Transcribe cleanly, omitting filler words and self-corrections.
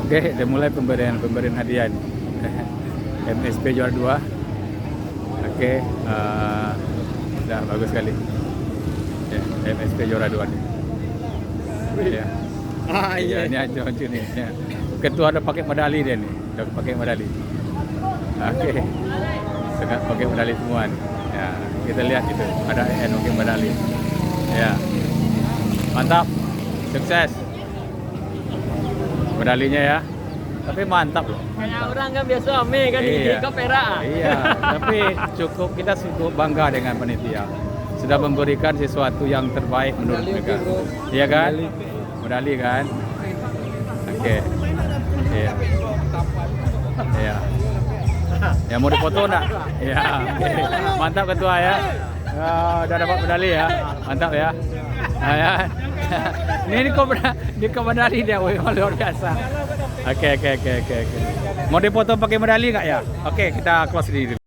Oke, udah mulai pemberian hadiah nih. MSP juara 2. Oke, udah bagus sekali. Ya, MSP juara 2 nih. Ya. Iya, ini aja nih. Ya. Ketua udah pakai medali dia nih. Udah pakai medali. Oke. Sudah pakai medali semua nih. Ya, kita lihat itu. Ada EN pakai medali. Ya. Mantap. Sukses. Medalinya ya. Tapi mantap loh. Kayak orang kan biasa ame kan Iya. di perak. Iya, tapi kita cukup bangga dengan panitia. Sudah memberikan sesuatu yang terbaik menurut mereka. Iya kan? Medali kan? Oke. Iya. Iya. Ya mau dipoto enggak? Iya. Oke. Mantap ketua ya. Udah dapat medali ya. Mantap ya. Nah, ya. Ini kok medali dia, woi, luar biasa. Oke. Mau dipoto pakai medali nggak ya? Oke, kita close dulu.